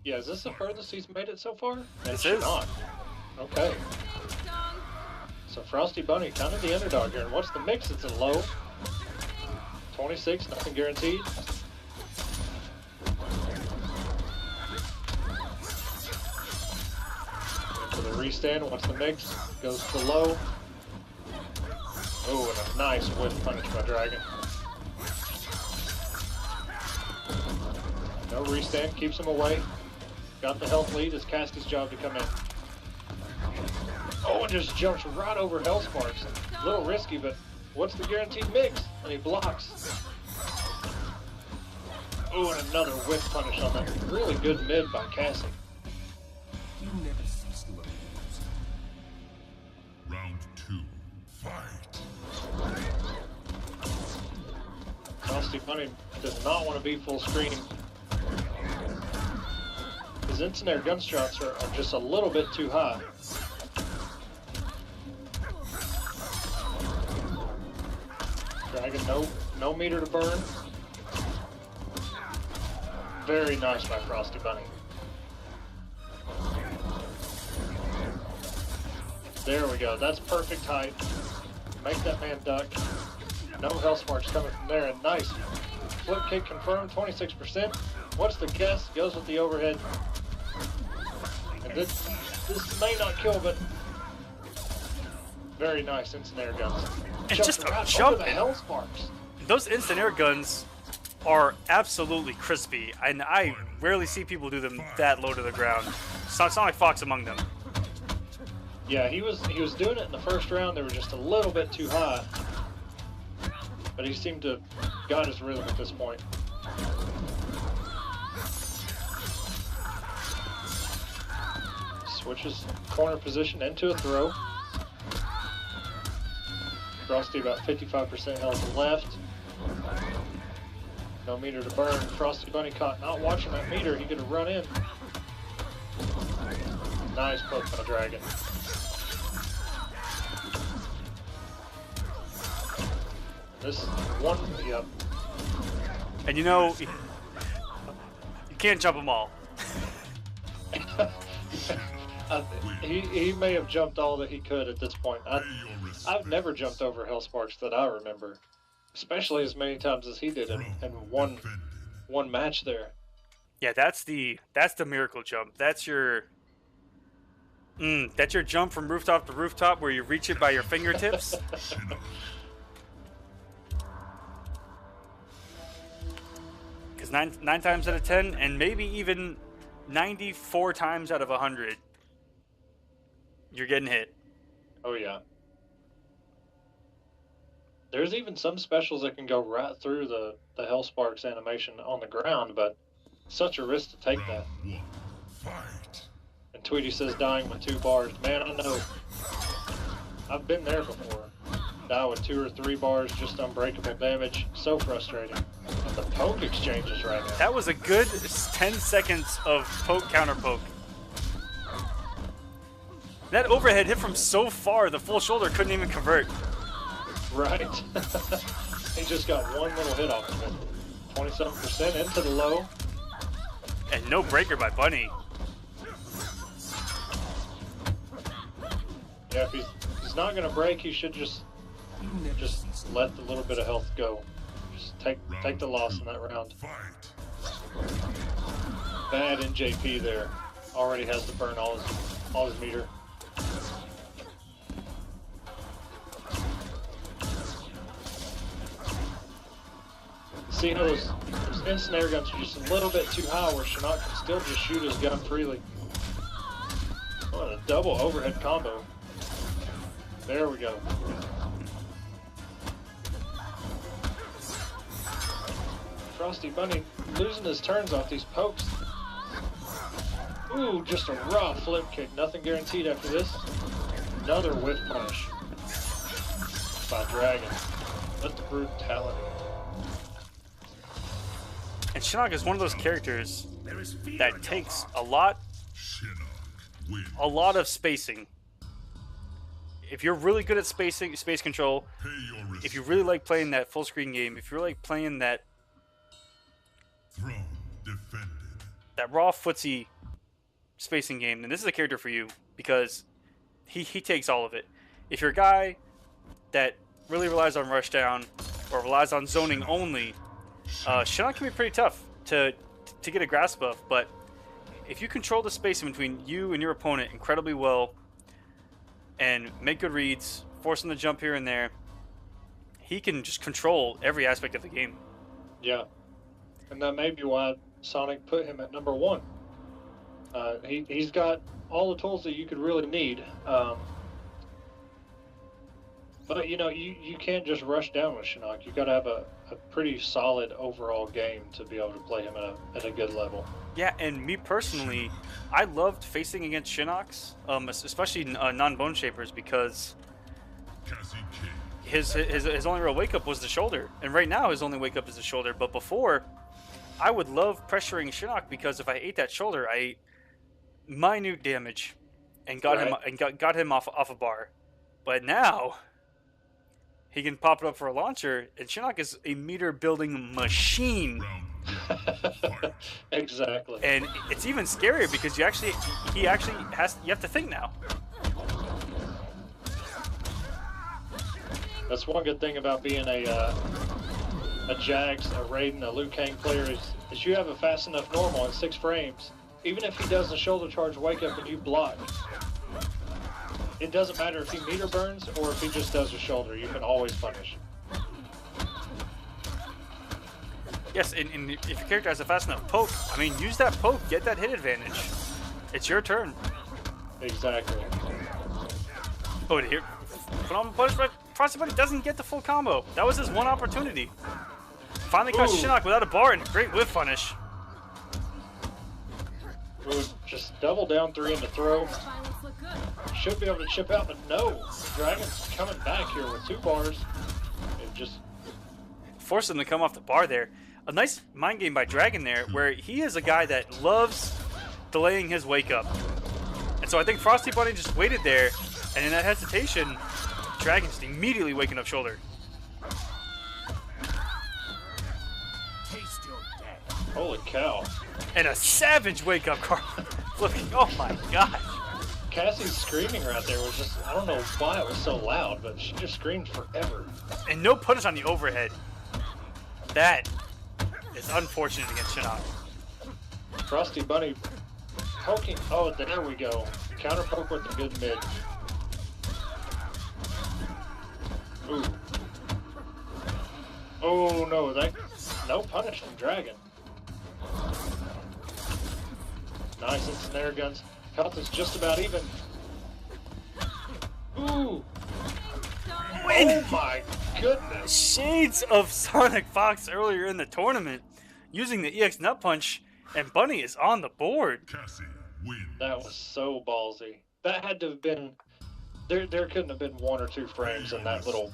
Yeah, is this the furthest he's made it so far? This is. Not. Okay. So FrostiBunni, kind of the underdog here. And what's the mix? It's a low. 26, nothing guaranteed. Into the restand, what's the mix? Goes to low. Oh, and a nice whiff punish by Dragon. No restand, keeps him away. Got the health lead, it's Casty's job to come in. Oh, and just jumps right over Hellsparks. A little risky, but what's the guaranteed mix? And he blocks. Oh, and another whip punish on that. Really good mid by Cassie. You never cease to lose. Round 2, fight. FrostiBunni does not want to be full screen. His instant air gun shots are just a little bit too high. Dragon, no meter to burn. Very nice by FrostiBunni. There we go. That's perfect height. Make that man duck. No Hellsparks coming from there. And nice flip kick confirmed. 26%. What's the guess? Goes with the overhead. And this may not kill, but very nice instant air guns. And just a jump. The Hellsparks. Those instant air guns are absolutely crispy, and I rarely see people do them that low to the ground. SonicFox among them. Yeah, he was doing it in the first round. They were just a little bit too high, but he seemed to got his rhythm at this point. Switches corner position into a throw. Frosty about 55% health left. No meter to burn. FrostiBunni caught not watching that meter. He could have run in. Nice poke by Dragon. This one, yep. And you know, you can't jump them all. He may have jumped all that he could at this point. I've never jumped over Hellsparks that I remember, especially as many times as he did in one match there. Yeah, that's the miracle jump. That's your jump from rooftop to rooftop where you reach it by your fingertips. Because nine times out of 10, and maybe even 94 times out of 100, you're getting hit. Oh yeah. There's even some specials that can go right through the Hellsparks animation on the ground, but such a risk to take that. Fight. And Tweedy says dying with 2 bars. Man, I know. I've been there before. Die with 2 or 3 bars, just unbreakable damage. So frustrating. And the poke exchanges right now. That was a good 10 seconds of poke counter poke. That overhead hit from so far, the full shoulder couldn't even convert. Right. He just got one little hit off of it. 27% into the low. And no breaker by Bunny. Yeah, if he's not going to break, he should just let the little bit of health go. Just take the loss in that round. Bad NJP there. Already has to burn all his meter. See how those instant air guns are just a little bit too high where Shinnok can still just shoot his gun freely. Oh, a double overhead combo. There we go. FrostiBunni losing his turns off these pokes. Ooh, just a raw flip kick. Nothing guaranteed after this. Another whiff punish by Dragon. What the brutality. And Shinnok is one of those characters that takes a lot of spacing. If you're really good at space control, if you really like playing that full screen game, if you really like playing that raw footsie spacing game, then this is a character for you because he takes all of it. If you're a guy that really relies on rushdown or relies on zoning only, Shinnok can be pretty tough to get a grasp of. But if you control the spacing between you and your opponent incredibly well and make good reads, force him to jump here and there, he can just control every aspect of the game. Yeah, and that may be why Sonic put him at number 1. He's got all the tools that you could really need. But you know, you can't just rush down with Shinnok. You got to have a pretty solid overall game to be able to play him at a good level. Yeah, and me personally, I loved facing against Shinnoks, especially non-bone shapers, because his only real wake up was the shoulder, and right now his only wake up is the shoulder. But before, I would love pressuring Shinnok because if I ate that shoulder, I ate minute damage and got him off a bar. But now he can pop it up for a launcher, and Shinnok is a meter building machine. Exactly. And it's even scarier because you have to think now. That's one good thing about being a Jax, a Raiden, a Liu Kang player is you have a fast enough normal in 6 frames. Even if he does the shoulder charge wake up and you block, it doesn't matter if he meter burns or if he just does the shoulder. You can always punish. Yes, and if your character has a fast enough poke, I mean, use that poke, get that hit advantage. It's your turn. Exactly. Oh, here. Phenomenal punishment. FrostiBunni doesn't get the full combo. That was his one opportunity. Finally caught Shinnok without a bar and great whiff punish. Ooh, just double down 3 in the throw. Should be able to chip out, but no. Dragon's coming back here with 2 bars. It just forced him to come off the bar there. A nice mind game by Dragon there, where he is a guy that loves delaying his wake up. And so I think FrostiBunni just waited there, and in that hesitation, Dragon's immediately waking up shoulder. Holy cow. And a savage wake up, Carl. Looking, oh my gosh. Cassie's screaming right there was just, I don't know why it was so loud, but she just screamed forever. And no punish on the overhead. That is unfortunate against Shinnok. FrostiBunni poking, oh, there we go. Counter poke with the good mid. Ooh. Oh no, no punish from Dragon. Nice and snare guns. Health is just about even. Ooh. Oh my goodness. Shades of SonicFox earlier in the tournament using the EX Nut Punch, and Bunny is on the board. That was so ballsy. That had to have been, there couldn't have been 1 or 2 frames in that little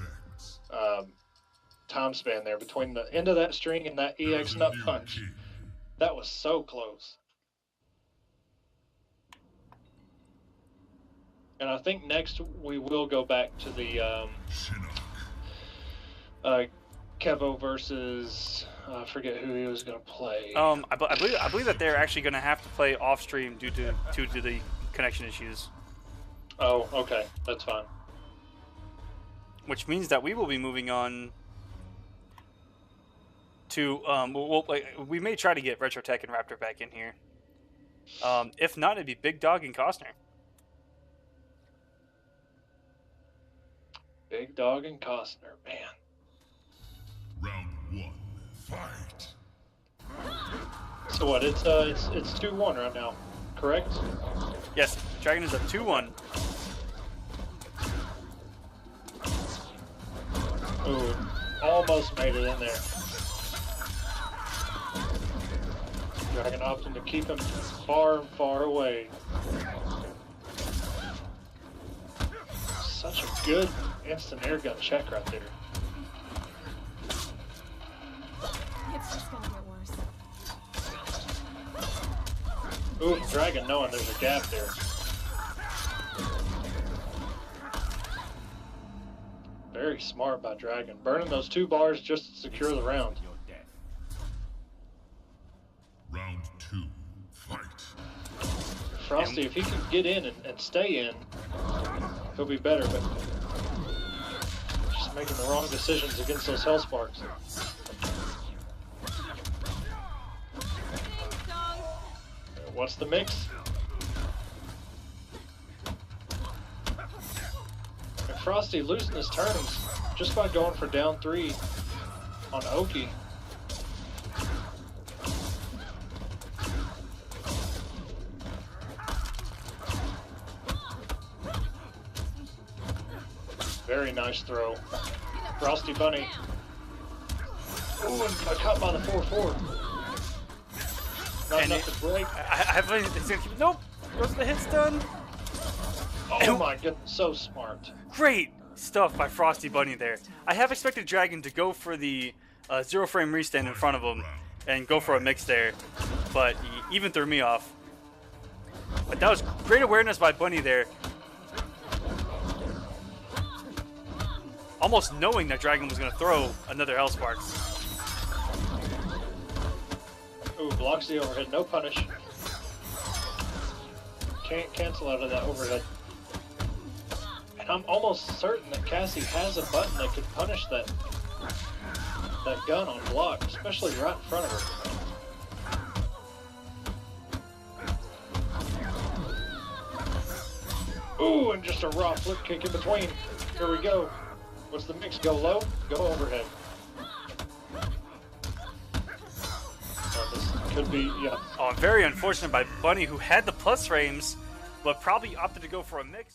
time span there between the end of that string and that EX Nut Punch. That was so close. And I think next we will go back to the Kevo versus I forget who he was going to play. I believe that they're actually going to have to play off stream due to the connection issues. Oh, okay, that's fine. Which means that we will be moving on to we may try to get Retrotech and Raptor back in here. If not, it'd be Big Dog and Costner. Big Dog and Costner, man. Round 1, fight. So what? It's 2-1 right now, correct? Yes, Dragon is up 2-1. Ooh, almost made it in there. Dragon opting to keep him far, far away. Such a good instant air gun check right there. It's just gonna get worse. Ooh, Dragon knowing there's a gap there. Very smart by Dragon. Burning those 2 bars just to secure the round. Round 2, fight. Frosty, if he can get in and stay in, he'll be better, but just making the wrong decisions against those Hellsparks. What's the mix? And Frosty losing his turns just by going for down 3 on Oki. Very nice throw. FrostiBunni. Ooh, and got caught by the 4-4. Not And enough to break. I have a feeling he's gonna keep. Nope. Goes the hit stun. Oh my goodness, so smart. Great stuff by FrostiBunni there. I have expected Dragon to go for the 0 frame restand in front of him and go for a mix there, but he even threw me off. But that was great awareness by Bunny there. Almost knowing that Dragon was going to throw another Hellspark. Ooh, blocks the overhead, no punish. Can't cancel out of that overhead. And I'm almost certain that Cassie has a button that could punish that gun on block, especially right in front of her. Ooh, and just a raw flip kick in between. Here we go. What's the mix? Go low, go overhead. This could be, yeah. Oh, very unfortunate by Bunny, who had the plus frames, but probably opted to go for a mix.